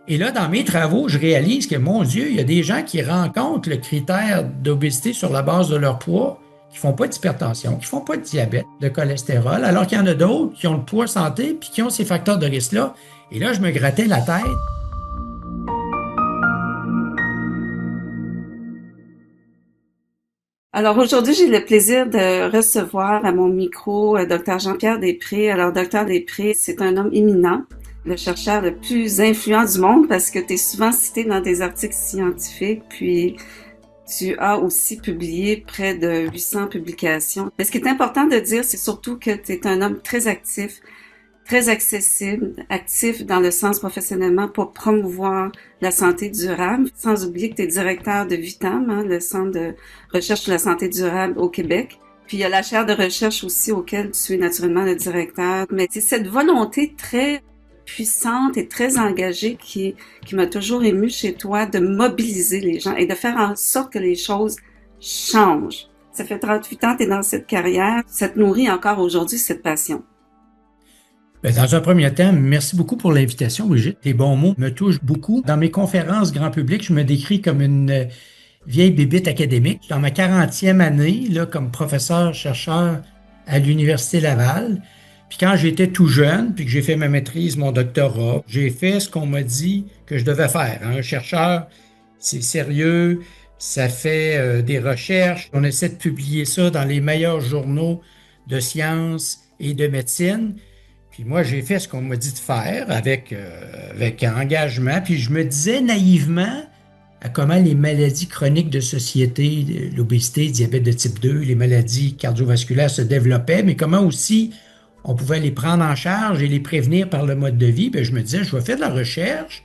Et là, dans mes travaux, je réalise que, mon Dieu, il y a des gens qui rencontrent le critère d'obésité sur la base de leur poids, qui font pas d'hypertension, qui font pas de diabète, de cholestérol, alors qu'il y en a d'autres qui ont le poids santé puis qui ont ces facteurs de risque-là. Et là, je me grattais la tête. Alors aujourd'hui, j'ai le plaisir de recevoir à mon micro Dr Jean-Pierre Després. Alors Dr Després, c'est un homme éminent, le chercheur le plus influent du monde parce que tu es souvent cité dans des articles scientifiques, puis tu as aussi publié près de 800 publications. Mais ce qui est important de dire, c'est surtout que tu es un homme très actif, très accessible, actif dans le sens professionnellement pour promouvoir la santé durable, sans oublier que tu es directeur de Vitam, hein, le Centre de recherche sur la santé durable au Québec. Puis il y a la chaire de recherche aussi auquel tu es naturellement le directeur. Mais c'est cette volonté très puissante et très engagée qui m'a toujours émue chez toi de mobiliser les gens et de faire en sorte que les choses changent. Ça fait 38 ans que tu es dans cette carrière. Ça te nourrit encore aujourd'hui cette passion. Dans un premier temps, merci beaucoup pour l'invitation, Brigitte. Tes bons mots me touchent beaucoup. Dans mes conférences grand public, je me décris comme une vieille bébite académique. Dans ma 40e année, là, comme professeur-chercheur à l'Université Laval, puis quand j'étais tout jeune, puis que j'ai fait ma maîtrise, mon doctorat, j'ai fait ce qu'on m'a dit que je devais faire. Un chercheur, c'est sérieux, ça fait des recherches. On essaie de publier ça dans les meilleurs journaux de sciences et de médecine. Puis moi, j'ai fait ce qu'on m'a dit de faire avec engagement. Puis je me disais naïvement à comment les maladies chroniques de société, l'obésité, le diabète de type 2, les maladies cardiovasculaires se développaient, mais comment aussi on pouvait les prendre en charge et les prévenir par le mode de vie. Bien, je me disais, je vais faire de la recherche,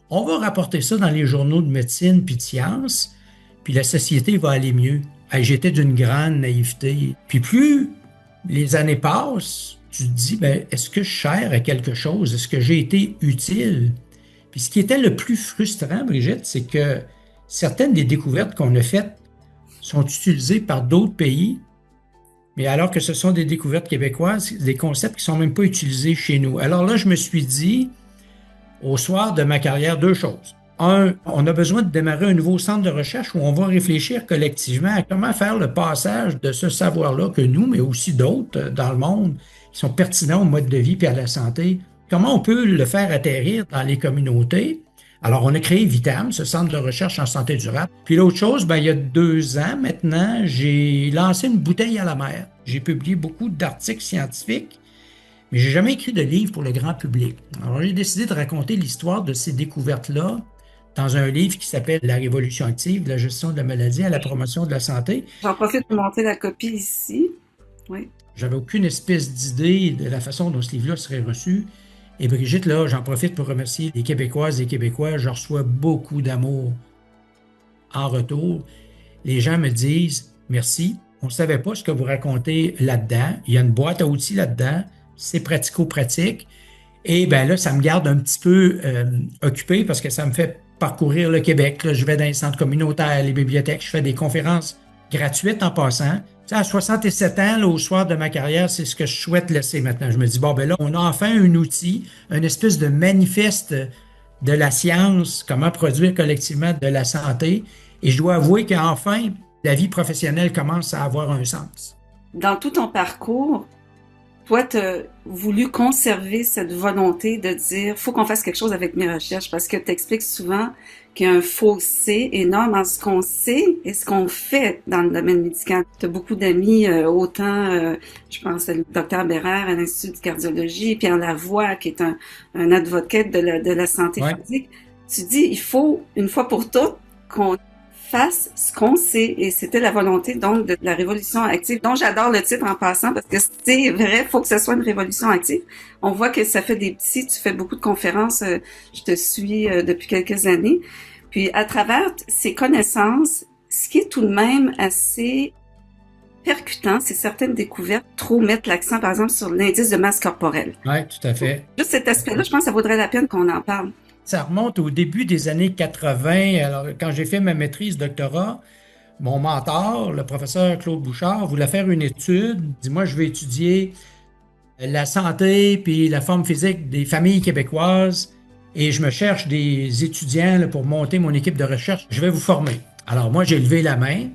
on va rapporter ça dans les journaux de médecine puis de sciences, puis la société va aller mieux. Hey, j'étais d'une grande naïveté. Puis plus les années passent, tu te dis, ben, est-ce que je sers à quelque chose? Est-ce que j'ai été utile? Puis ce qui était le plus frustrant, Brigitte, c'est que certaines des découvertes qu'on a faites sont utilisées par d'autres pays, mais alors que ce sont des découvertes québécoises, des concepts qui ne sont même pas utilisés chez nous. Alors là, je me suis dit, au soir de ma carrière, deux choses. Un, on a besoin de démarrer un nouveau centre de recherche où on va réfléchir collectivement à comment faire le passage de ce savoir-là que nous, mais aussi d'autres dans le monde, qui sont pertinents au mode de vie et à la santé, comment on peut le faire atterrir dans les communautés. Alors, on a créé Vitam, ce centre de recherche en santé durable. Puis l'autre chose, ben, il y a 2 ans maintenant, j'ai lancé une bouteille à la mer. J'ai publié beaucoup d'articles scientifiques, mais j'ai jamais écrit de livre pour le grand public. Alors, j'ai décidé de raconter l'histoire de ces découvertes-là dans un livre qui s'appelle La Révolution active, de la gestion de la maladie à la promotion de la santé. J'en profite pour montrer la copie ici. Oui. J'avais aucune espèce d'idée de la façon dont ce livre-là serait reçu. Et Brigitte, là, j'en profite pour remercier les Québécoises et les Québécois. Je reçois beaucoup d'amour en retour. Les gens me disent merci. On ne savait pas ce que vous racontez là-dedans. Il y a une boîte à outils là-dedans. C'est pratico-pratique. Et bien là, ça me garde un petit peu occupé parce que ça me fait parcourir le Québec. Là, je vais dans les centres communautaires, les bibliothèques, je fais des conférences gratuites en passant. Tu sais, à 67 ans, là, au soir de ma carrière, c'est ce que je souhaite laisser maintenant. Je me dis, bon, ben là, on a enfin un outil, une espèce de manifeste de la science, comment produire collectivement de la santé. Et je dois avouer qu'enfin, la vie professionnelle commence à avoir un sens. Dans tout ton parcours, toi, tu as voulu conserver cette volonté de dire, faut qu'on fasse quelque chose avec mes recherches, parce que tu expliques souvent qu'il y a un fossé énorme entre ce qu'on sait et ce qu'on fait dans le domaine médical. Tu as beaucoup d'amis, autant, je pense à le docteur Bérard à l'Institut de cardiologie, Pierre Lavoie, qui est un advocate de la santé Ouais. physique. Tu dis, il faut, une fois pour toutes, qu'on fasse ce qu'on sait. Et c'était la volonté, donc, de la révolution active, dont j'adore le titre en passant, parce que c'est vrai, faut que ce soit une révolution active. On voit que ça fait des petits, tu fais beaucoup de conférences, je te suis depuis quelques années. Puis, à travers ces connaissances, ce qui est tout de même assez percutant, c'est certaines découvertes trop mettre l'accent, par exemple, sur l'indice de masse corporelle. Oui, tout à fait. Juste cet aspect-là, je pense que ça vaudrait la peine qu'on en parle. Ça remonte au début des années 80. Alors, quand j'ai fait ma maîtrise doctorat, mon mentor, le professeur Claude Bouchard, voulait faire une étude. Il dit, moi, je vais étudier la santé puis la forme physique des familles québécoises et je me cherche des étudiants là, pour monter mon équipe de recherche. Je vais vous former. Alors moi, j'ai levé la main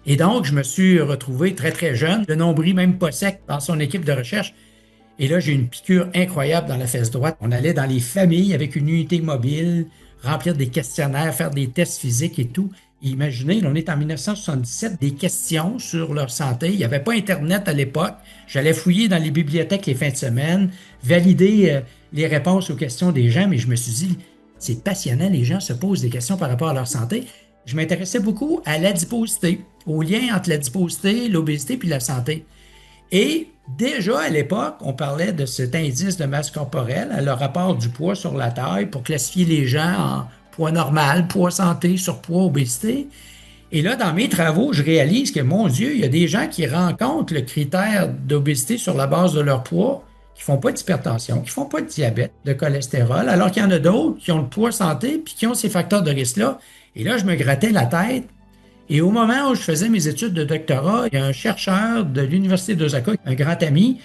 et donc je me suis retrouvé très, très jeune, le nombril même pas sec dans son équipe de recherche. Et là, j'ai eu une piqûre incroyable dans la fesse droite. On allait dans les familles avec une unité mobile, remplir des questionnaires, faire des tests physiques et tout. Et imaginez, là, on est en 1977, des questions sur leur santé. Il n'y avait pas Internet à l'époque. J'allais fouiller dans les bibliothèques les fins de semaine, valider les réponses aux questions des gens, mais je me suis dit, c'est passionnant, les gens se posent des questions par rapport à leur santé. Je m'intéressais beaucoup à l'adiposité, au lien entre l'adiposité, l'obésité puis la santé. Et déjà à l'époque, on parlait de cet indice de masse corporelle, le rapport du poids sur la taille pour classifier les gens en poids normal, poids santé, surpoids, obésité. Et là, dans mes travaux, je réalise que, mon Dieu, il y a des gens qui rencontrent le critère d'obésité sur la base de leur poids, qui font pas d'hypertension, qui font pas de diabète, de cholestérol, alors qu'il y en a d'autres qui ont le poids santé puis qui ont ces facteurs de risque-là. Et là, je me grattais la tête. Et au moment où je faisais mes études de doctorat, il y a un chercheur de l'Université d'Osaka, un grand ami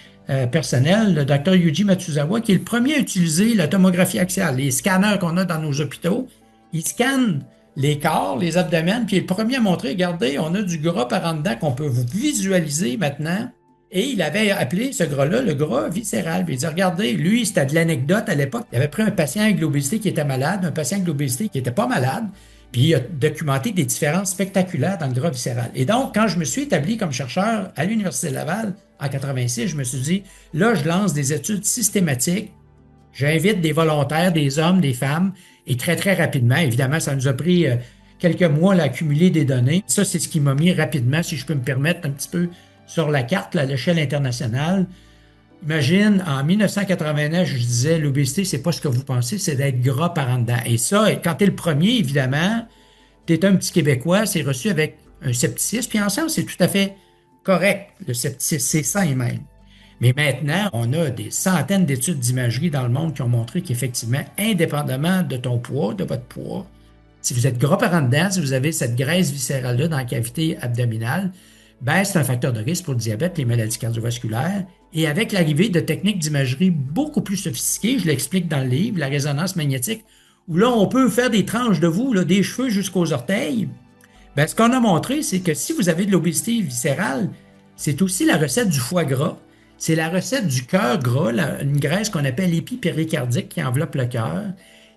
personnel, le docteur Yuji Matsuzawa, qui est le premier à utiliser la tomographie axiale, les scanners qu'on a dans nos hôpitaux. Il scanne les corps, les abdomens, puis il est le premier à montrer, regardez, on a du gras par en dedans qu'on peut vous visualiser maintenant. Et il avait appelé ce gras-là le gras viscéral. Puis il dit, regardez, lui, c'était de l'anecdote à l'époque. Il avait pris un patient avec l'obésité qui était malade, un patient avec l'obésité qui n'était pas malade. Puis il a documenté des différences spectaculaires dans le gras viscéral. Et donc, quand je me suis établi comme chercheur à l'Université de Laval en 86, je me suis dit, là, je lance des études systématiques. J'invite des volontaires, des hommes, des femmes, et très, très rapidement, évidemment, ça nous a pris quelques mois à accumuler des données. Ça, c'est ce qui m'a mis rapidement, si je peux me permettre, un petit peu sur la carte, là, à l'échelle internationale. Imagine, en 1989, je disais, l'obésité, c'est pas ce que vous pensez, c'est d'être gras par en dedans. Et ça, quand tu es le premier, évidemment, tu es un petit Québécois, c'est reçu avec un scepticisme. Puis ensemble, c'est tout à fait correct, le scepticisme, c'est sain même. Mais maintenant, on a des centaines d'études d'imagerie dans le monde qui ont montré qu'effectivement, indépendamment de ton poids, de votre poids, si vous êtes gras par en dedans, si vous avez cette graisse viscérale-là dans la cavité abdominale, ben, c'est un facteur de risque pour le diabète, les maladies cardiovasculaires. Et avec l'arrivée de techniques d'imagerie beaucoup plus sophistiquées, je l'explique dans le livre, la résonance magnétique, où là, on peut faire des tranches de vous, là, des cheveux jusqu'aux orteils. Ben, ce qu'on a montré, c'est que si vous avez de l'obésité viscérale, c'est aussi la recette du foie gras, c'est la recette du cœur gras, une graisse qu'on appelle l'épipéricardique qui enveloppe le cœur.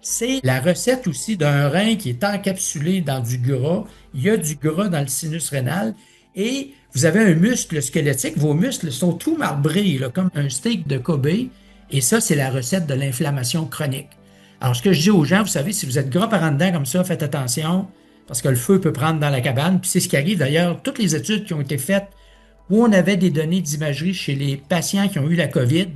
C'est la recette aussi d'un rein qui est encapsulé dans du gras. Il y a du gras dans le sinus rénal. Et vous avez un muscle squelettique, vos muscles sont tout marbrés, là, comme un steak de Kobe. Et ça, c'est la recette de l'inflammation chronique. Alors, ce que je dis aux gens, vous savez, si vous êtes gras par en dedans comme ça, faites attention, parce que le feu peut prendre dans la cabane. Puis c'est ce qui arrive d'ailleurs, toutes les études qui ont été faites où on avait des données d'imagerie chez les patients qui ont eu la COVID,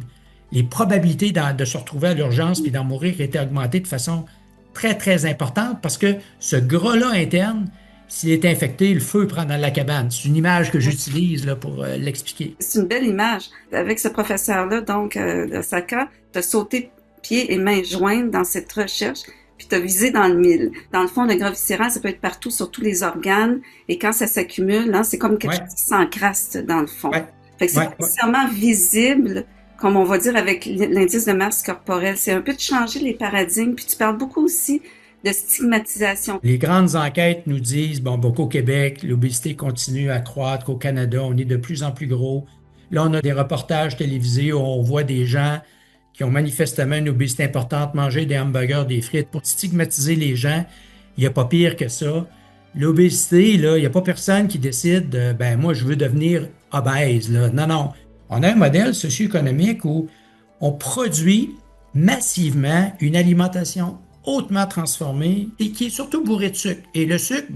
les probabilités de se retrouver à l'urgence puis d'en mourir étaient augmentées de façon très, très importante parce que ce gras-là interne, s'il est infecté, le feu prend dans la cabane. C'est une image que j'utilise là, pour l'expliquer. C'est une belle image. Avec ce professeur-là, donc, d'Osaka, tu as sauté pieds et mains joints dans cette recherche, puis tu as visé dans le mille. Dans le fond, le gras viscéral, ça peut être partout sur tous les organes, et quand ça s'accumule, hein, c'est comme quelque chose qui s'encraste dans le fond. Fait que c'est pas nécessairement visible, comme on va dire avec l'indice de masse corporelle. C'est un peu de changer les paradigmes, puis tu parles beaucoup aussi de stigmatisation. Les grandes enquêtes nous disent qu'au Québec, l'obésité continue à croître, qu'au Canada, on est de plus en plus gros. Là, on a des reportages télévisés où on voit des gens qui ont manifestement une obésité importante manger des hamburgers, des frites pour stigmatiser les gens. Il n'y a pas pire que ça. L'obésité, là, il n'y a pas personne qui décide moi, je veux devenir obèse. Là. Non, non. On a un modèle socio-économique où on produit massivement une alimentation hautement transformée et qui est surtout bourrée de sucre. Et le sucre,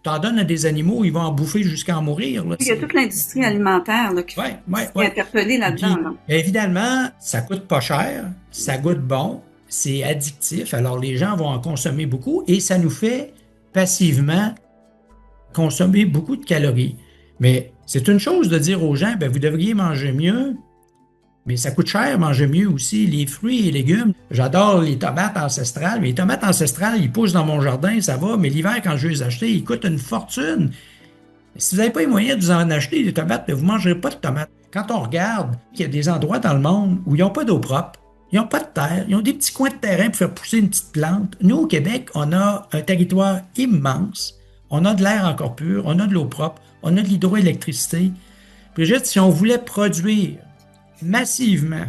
t'en donnes à des animaux, ils vont en bouffer jusqu'à en mourir. Là. Il y a toute l'industrie alimentaire là, qui est interpellée là-dedans. Puis, là. Évidemment, ça coûte pas cher, ça goûte bon, c'est addictif, alors les gens vont en consommer beaucoup et ça nous fait passivement consommer beaucoup de calories. Mais c'est une chose de dire aux gens, vous devriez manger mieux, mais ça coûte cher, manger mieux aussi. Les fruits et légumes, j'adore les tomates ancestrales, mais les tomates ancestrales, ils poussent dans mon jardin, ça va, mais l'hiver, quand je vais les acheter, ils coûtent une fortune. Si vous n'avez pas les moyens de vous en acheter des tomates, vous ne mangerez pas de tomates. Quand on regarde qu'il y a des endroits dans le monde où ils n'ont pas d'eau propre, Ils n'ont pas de terre, ils ont des petits coins de terrain pour faire pousser une petite plante. Nous, au Québec, on a un territoire immense. On a de l'air encore pur, on a de l'eau propre, on a de l'hydroélectricité. Brigitte, si on voulait produire massivement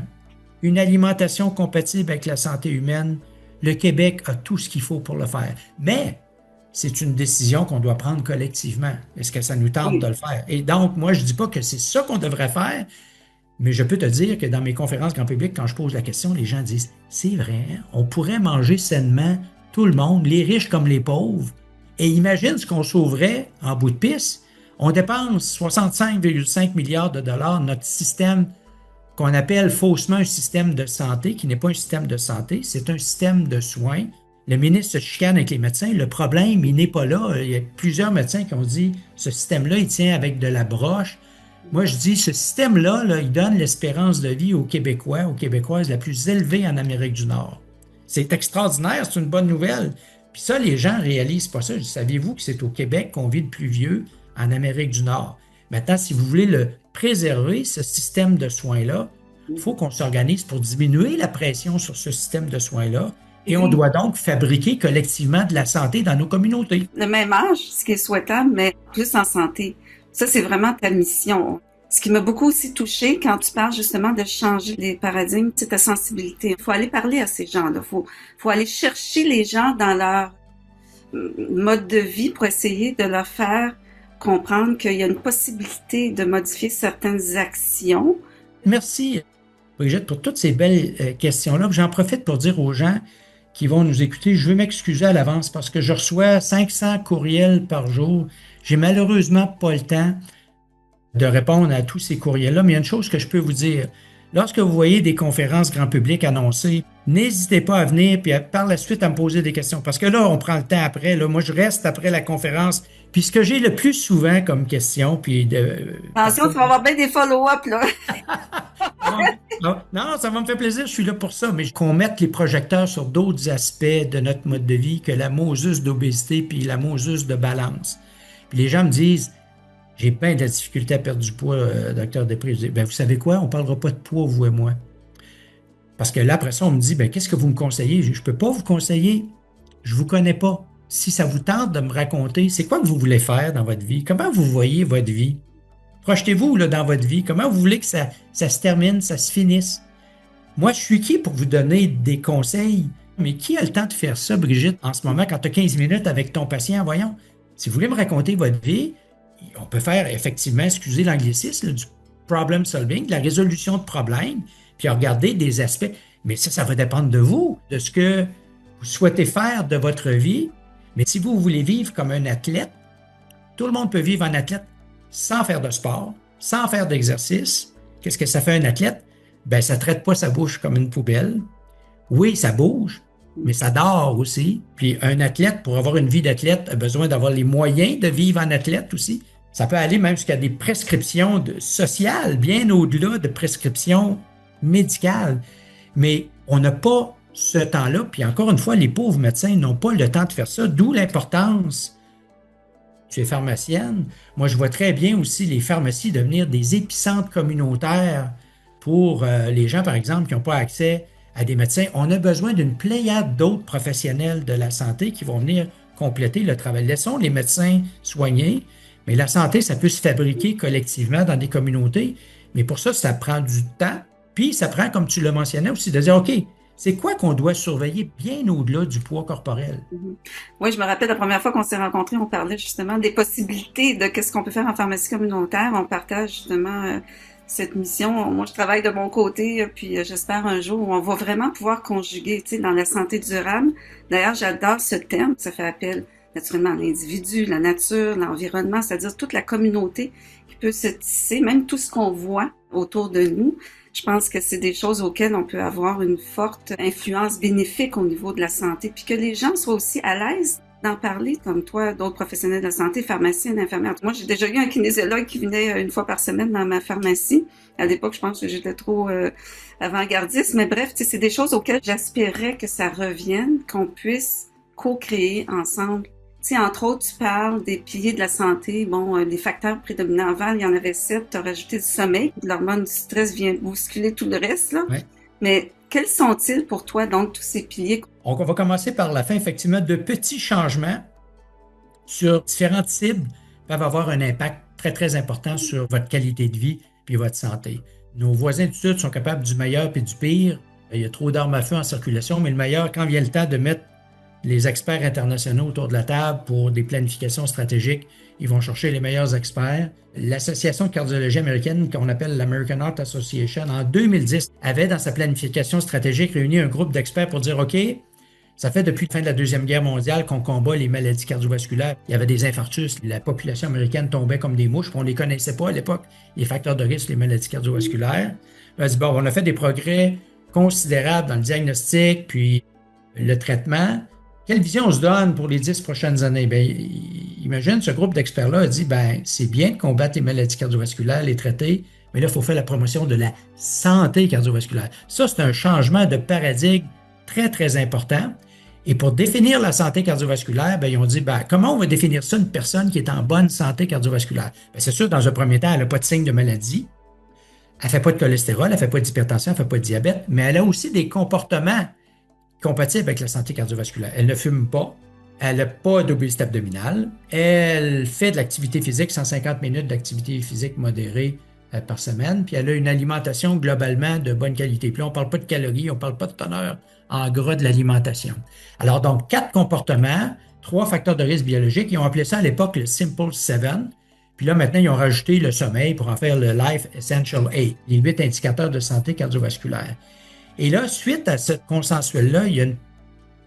une alimentation compatible avec la santé humaine, le Québec a tout ce qu'il faut pour le faire. Mais c'est une décision qu'on doit prendre collectivement. Est-ce que ça nous tente Oui. de le faire? Et donc, moi, je ne dis pas que c'est ça qu'on devrait faire, mais je peux te dire que dans mes conférences grand public, quand je pose la question, les gens disent, c'est vrai, hein, on pourrait manger sainement tout le monde, les riches comme les pauvres. Et imagine ce qu'on sauverait en bout de piste. On dépense 65,5 milliards de dollars. Notre système qu'on appelle faussement un système de santé, qui n'est pas un système de santé, c'est un système de soins. Le ministre se chicane avec les médecins. Le problème, il n'est pas là. Il y a plusieurs médecins qui ont dit, ce système-là, il tient avec de la broche. Moi, je dis, ce système-là, là, il donne l'espérance de vie aux Québécois, aux Québécoises la plus élevée en Amérique du Nord. C'est extraordinaire, c'est une bonne nouvelle. Puis ça, les gens ne réalisent pas ça. Saviez-vous que c'est au Québec qu'on vit le plus vieux en Amérique du Nord? Maintenant, si vous voulez le préserver, ce système de soins-là, il faut qu'on s'organise pour diminuer la pression sur ce système de soins-là. Et on doit donc fabriquer collectivement de la santé dans nos communautés. Le même âge, ce qui est souhaitable, mais plus en santé. Ça, c'est vraiment ta mission. Ce qui m'a beaucoup aussi touchée quand tu parles justement de changer les paradigmes, c'est ta sensibilité. Il faut aller parler à ces gens-là. Faut aller chercher les gens dans leur mode de vie pour essayer de leur faire comprendre qu'il y a une possibilité de modifier certaines actions. Merci, Brigitte, pour toutes ces belles questions-là. J'en profite pour dire aux gens qui vont nous écouter, je veux m'excuser à l'avance parce que je reçois 500 courriels par jour. J'ai malheureusement pas le temps de répondre à tous ces courriels-là, mais il y a une chose que je peux vous dire. Lorsque vous voyez des conférences grand public annoncées, n'hésitez pas à venir puis par la suite à me poser des questions. Parce que là, on prend le temps après. Là, moi, je reste après la conférence. Puis ce que j'ai le plus souvent comme question, puis Attention, tu vas avoir bien des follow-up, là. non, ça va me faire plaisir, je suis là pour ça, mais qu'on mette les projecteurs sur d'autres aspects de notre mode de vie que la mosus d'obésité puis la mosus de balance. Puis les gens me disent, j'ai plein de difficultés à perdre du poids, docteur Després. Je dis, ben, vous savez quoi, on ne parlera pas de poids, vous et moi. Parce que là, après ça, on me dit, ben, qu'est-ce que vous me conseillez? Je ne peux pas vous conseiller, je ne vous connais pas. Si ça vous tente de me raconter, c'est quoi que vous voulez faire dans votre vie? Comment vous voyez votre vie? Projetez-vous là, dans votre vie. Comment vous voulez que ça se termine, ça se finisse? Moi, je suis qui pour vous donner des conseils? Mais qui a le temps de faire ça, Brigitte, en ce moment, quand tu as 15 minutes avec ton patient? Voyons, si vous voulez me raconter votre vie, on peut faire effectivement, excusez l'anglicisme, là, du problem solving, de la résolution de problèmes, puis regarder des aspects. Mais ça va dépendre de vous, de ce que vous souhaitez faire de votre vie. Mais si vous voulez vivre comme un athlète, tout le monde peut vivre en athlète sans faire de sport, sans faire d'exercice. Qu'est-ce que ça fait un athlète? Ben, ça ne traite pas sa bouche comme une poubelle. Oui, ça bouge, mais ça dort aussi. Puis un athlète, pour avoir une vie d'athlète, a besoin d'avoir les moyens de vivre en athlète aussi. Ça peut aller même jusqu'à des prescriptions sociales, bien au-delà de prescriptions médicales. Mais on n'a pas ce temps-là. Puis encore une fois, les pauvres médecins n'ont pas le temps de faire ça, d'où l'importance. Tu es pharmacienne. Moi, je vois très bien aussi les pharmacies devenir des épicentres communautaires pour les gens, par exemple, qui n'ont pas accès à des médecins. On a besoin d'une pléiade d'autres professionnels de la santé qui vont venir compléter le travail. Laissons les médecins soigner, mais la santé, ça peut se fabriquer collectivement dans des communautés. Mais pour ça, ça prend du temps. Puis, ça prend, comme tu le mentionnais aussi, de dire, OK, c'est quoi qu'on doit surveiller bien au-delà du poids corporel? Oui, je me rappelle la première fois qu'on s'est rencontrés, on parlait justement des possibilités de qu'est-ce qu'on peut faire en pharmacie communautaire. On partage justement cette mission. Moi, je travaille de mon côté, puis j'espère un jour où on va vraiment pouvoir conjuguer, tu sais, dans la santé durable. D'ailleurs, j'adore ce terme. Ça fait appel naturellement à l'individu, la nature, l'environnement, c'est-à-dire toute la communauté qui peut se tisser, même tout ce qu'on voit autour de nous. Je pense que c'est des choses auxquelles on peut avoir une forte influence bénéfique au niveau de la santé, puis que les gens soient aussi à l'aise d'en parler, comme toi, d'autres professionnels de la santé, pharmaciens, infirmières. Moi, j'ai déjà eu un kinésiologue qui venait une fois par semaine dans ma pharmacie. À l'époque, je pense que j'étais trop avant-gardiste, mais bref, c'est des choses auxquelles j'aspirais que ça revienne, qu'on puisse co-créer ensemble. Tu sais, entre autres, tu parles des piliers de la santé. Bon, les facteurs prédominants avant, il y en avait 7. Tu as rajouté du sommeil. L'hormone du stress vient bousculer tout le reste, là. Ouais. Mais Quels sont-ils pour toi, donc, tous ces piliers? On va commencer par la fin. Effectivement, de petits changements sur différentes cibles peuvent avoir un impact très, très important sur votre qualité de vie puis votre santé. Nos voisins du Sud sont capables du meilleur puis du pire. Il y a trop d'armes à feu en circulation, mais le meilleur, quand vient le temps de mettre les experts internationaux autour de la table pour des planifications stratégiques, ils vont chercher les meilleurs experts. L'Association de cardiologie américaine, qu'on appelle l'American Heart Association, en 2010, avait dans sa planification stratégique réuni un groupe d'experts pour dire, OK, ça fait depuis la fin de la Deuxième Guerre mondiale qu'on combat les maladies cardiovasculaires. Il y avait des infarctus, la population américaine tombait comme des mouches, puis on ne les connaissait pas à l'époque, les facteurs de risque, les maladies cardiovasculaires. On a dit, bon, on a fait des progrès considérables dans le diagnostic, puis le traitement. Quelle vision on se donne pour les 10 prochaines années? Bien, imagine, ce groupe d'experts-là a dit, ben, c'est bien de combattre les maladies cardiovasculaires, les traiter, mais là, il faut faire la promotion de la santé cardiovasculaire. Ça, c'est un changement de paradigme très, très important. Et pour définir la santé cardiovasculaire, bien, ils ont dit, ben, comment on va définir ça, une personne qui est en bonne santé cardiovasculaire? Bien, c'est sûr, dans un premier temps, elle n'a pas de signe de maladie, elle ne fait pas de cholestérol, elle ne fait pas d'hypertension, elle ne fait pas de diabète, mais elle a aussi des comportements compatible avec la santé cardiovasculaire. Elle ne fume pas, elle n'a pas d'obésité abdominale, elle fait de l'activité physique, 150 minutes d'activité physique modérée par semaine, puis elle a une alimentation globalement de bonne qualité. Puis là, on ne parle pas de calories, on ne parle pas de teneur en gras de l'alimentation. Alors donc, 4 comportements, 3 facteurs de risque biologiques. Ils ont appelé ça à l'époque le Simple 7. Puis là, maintenant, ils ont rajouté le sommeil pour en faire le Life Essential 8, les 8 indicateurs de santé cardiovasculaire. Et là, suite à ce consensuel-là, il y a une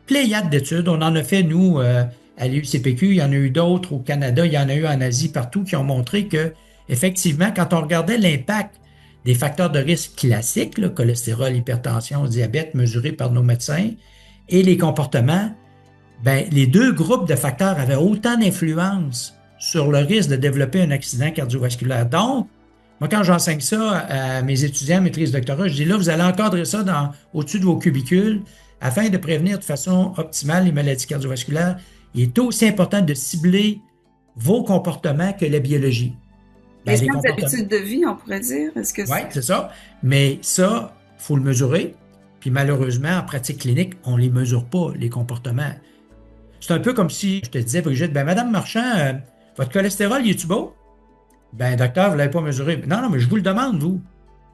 pléiade d'études. On en a fait, nous, à l'UCPQ, il y en a eu d'autres au Canada, il y en a eu en Asie, partout, qui ont montré que, effectivement, quand on regardait l'impact des facteurs de risque classiques, là, cholestérol, hypertension, diabète, mesurés par nos médecins, et les comportements, ben, les deux groupes de facteurs avaient autant d'influence sur le risque de développer un accident cardiovasculaire. Donc, moi, quand j'enseigne ça à mes étudiants en maîtrise doctorat, je dis là, vous allez encadrer ça au-dessus de vos cubicules afin de prévenir de façon optimale les maladies cardiovasculaires. Il est aussi important de cibler vos comportements que la biologie. Ben, les habitudes de vie, on pourrait dire. Oui, c'est ça. Mais ça, il faut le mesurer. Puis malheureusement, en pratique clinique, on ne les mesure pas, les comportements. C'est un peu comme si je te disais, Brigitte, ben Madame Marchand, votre cholestérol, il est-tu beau? Ben, docteur, vous ne l'avez pas mesuré. Non, mais je vous le demande, vous.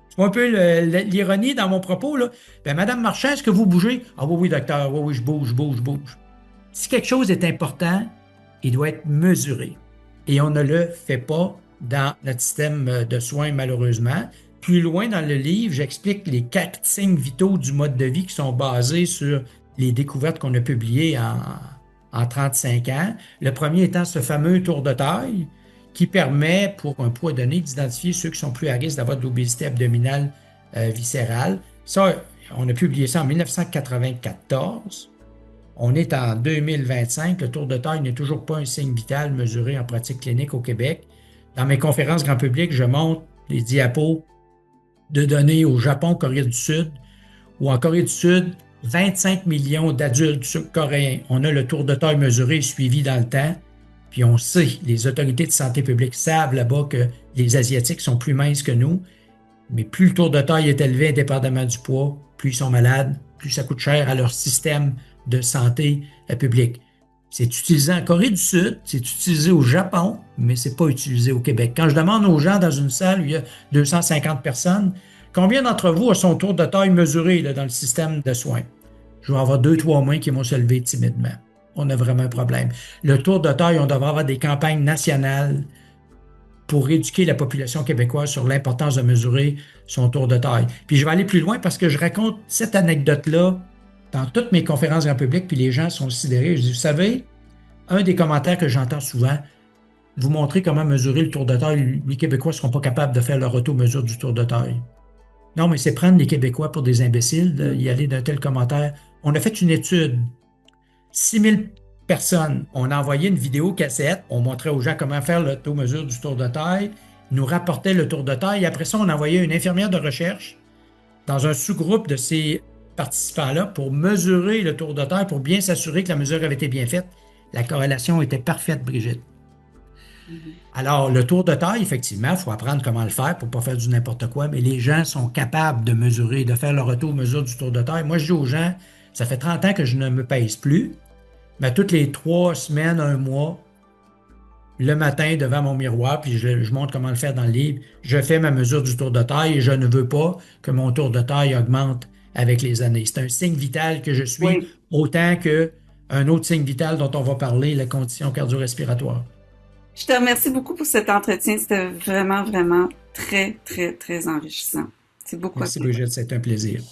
C'est un peu l'ironie dans mon propos, là. Ben, Madame Marchand, est-ce que vous bougez? Ah oui, docteur, oui, je bouge. Si quelque chose est important, il doit être mesuré. Et on ne le fait pas dans notre système de soins, malheureusement. Plus loin dans le livre, j'explique les 4 signes vitaux du mode de vie qui sont basés sur les découvertes qu'on a publiées en 35 ans. Le premier étant ce fameux tour de taille, qui permet, pour un poids donné, d'identifier ceux qui sont plus à risque d'avoir de l'obésité abdominale viscérale. Ça, on a publié ça en 1994. On est en 2025. Le tour de taille n'est toujours pas un signe vital mesuré en pratique clinique au Québec. Dans mes conférences grand public, je montre les diapos de données au Japon, Corée du Sud, où en Corée du Sud, 25 millions d'adultes sud-coréens. On a le tour de taille mesuré et suivi dans le temps. Puis on sait, les autorités de santé publique savent là-bas que les Asiatiques sont plus minces que nous, mais plus le tour de taille est élevé indépendamment du poids, plus ils sont malades, plus ça coûte cher à leur système de santé publique. C'est utilisé en Corée du Sud, c'est utilisé au Japon, mais c'est pas utilisé au Québec. Quand je demande aux gens dans une salle où il y a 250 personnes, combien d'entre vous a son tour de taille mesuré là, dans le système de soins? Je vais avoir 2-3 mains qui vont se lever timidement. On a vraiment un problème. Le tour de taille, on devrait avoir des campagnes nationales pour éduquer la population québécoise sur l'importance de mesurer son tour de taille. Puis je vais aller plus loin parce que je raconte cette anecdote-là dans toutes mes conférences grand public, puis les gens sont sidérés. Je dis, vous savez, un des commentaires que j'entends souvent, vous montrez comment mesurer le tour de taille. Les Québécois ne seront pas capables de faire leur auto-mesure du tour de taille. Non, mais c'est prendre les Québécois pour des imbéciles, d'y aller d'un tel commentaire. On a fait une étude. 6000 personnes. On a envoyé une vidéo cassette. On montrait aux gens comment faire l'auto-mesure du tour de taille. Ils nous rapportaient le tour de taille. Après ça, on envoyait une infirmière de recherche dans un sous-groupe de ces participants-là pour mesurer le tour de taille, pour bien s'assurer que la mesure avait été bien faite. La corrélation était parfaite, Brigitte. Alors, le tour de taille, effectivement, il faut apprendre comment le faire pour ne pas faire du n'importe quoi, mais les gens sont capables de mesurer, de faire le retour-mesure du tour de taille. Moi, je dis aux gens, ça fait 30 ans que je ne me pèse plus, mais toutes les 3 semaines, un mois, le matin devant mon miroir, puis je montre comment le faire dans le livre, je fais ma mesure du tour de taille et je ne veux pas que mon tour de taille augmente avec les années. C'est un signe vital que je suis Oui. autant que un autre signe vital dont on va parler, la condition cardio-respiratoire. Je te remercie beaucoup pour cet entretien. C'était vraiment, vraiment très, très, très enrichissant. C'est beaucoup Merci apprécié. Brigitte, c'est un plaisir.